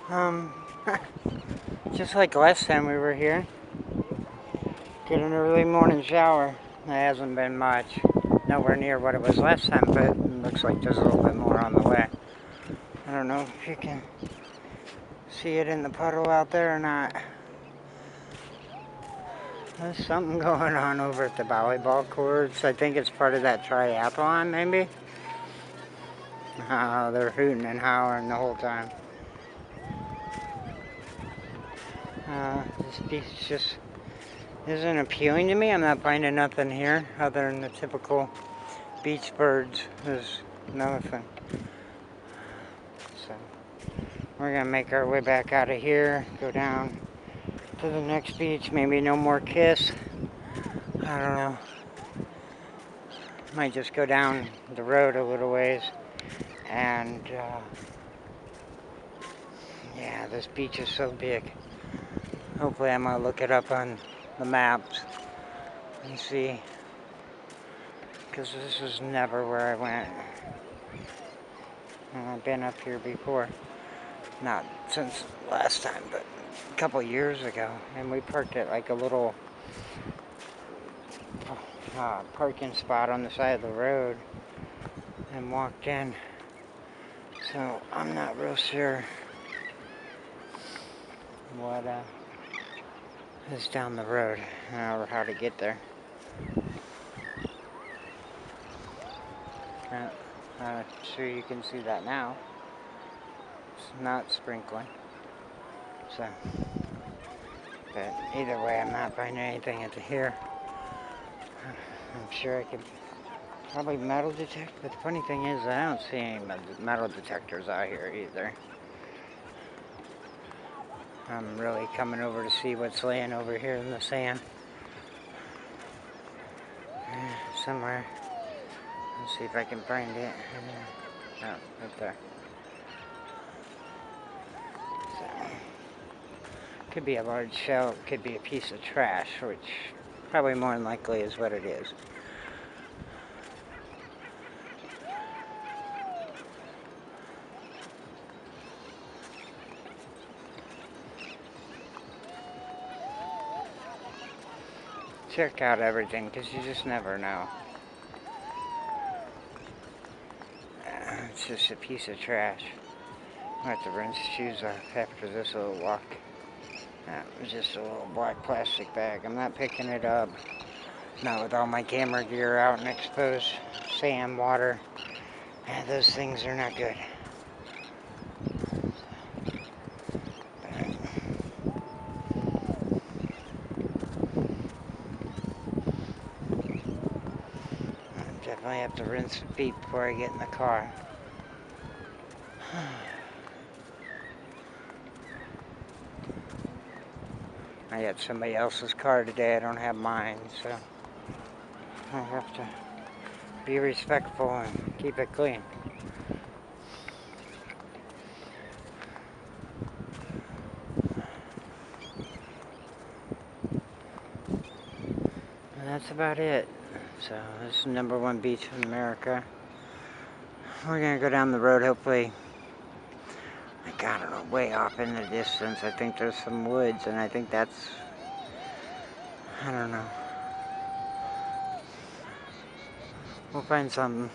Um, just like last time we were here, get an early morning shower. It hasn't been much. Nowhere near what it was last time, but it looks like there's a little bit more on the way. I don't know if you can see it in the puddle out there or not. There's something going on over at the volleyball courts. I think it's part of that triathlon, maybe. They're hooting and hollering the whole time. This beach just isn't appealing to me. I'm not finding nothing here other than the typical beach birds. There's nothing. So we're gonna make our way back out of here, go down to the next beach. Maybe no more Kiss. I don't know. Might just go down the road a little ways. And yeah, this beach is so big. Hopefully I'm gonna look it up on the maps and see, because this was never where I went. And I've been up here before, not since last time, but a couple years ago, and we parked at like a little parking spot on the side of the road and walked in. So I'm not real sure what is down the road or how to get there. I'm sure you can see that now. It's not sprinkling. So, but either way, I'm not finding anything into here. I'm sure I could probably metal detect, but the funny thing is I don't see any metal detectors out here either. I'm really coming over to see what's laying over here in the sand. Somewhere. Let's see if I can find it. Oh, right there. So, could be a large shell, could be a piece of trash, which probably more than likely is what it is. Check out everything, because you just never know. It's just a piece of trash. I have to rinse shoes off after this little walk. It was just a little black plastic bag. I'm not picking it up. Not with all my camera gear out and exposed. Sand, water. Those things are not good. I definitely have to rinse feet before I get in the car. I got somebody else's car today. I don't have mine, so I have to be respectful and keep it clean. And that's about it. So this is the #1 beach in America. We're gonna go down the road, hopefully. Like, I don't know, way off in the distance. I think there's some woods, and I think that's, I don't know. We'll find something.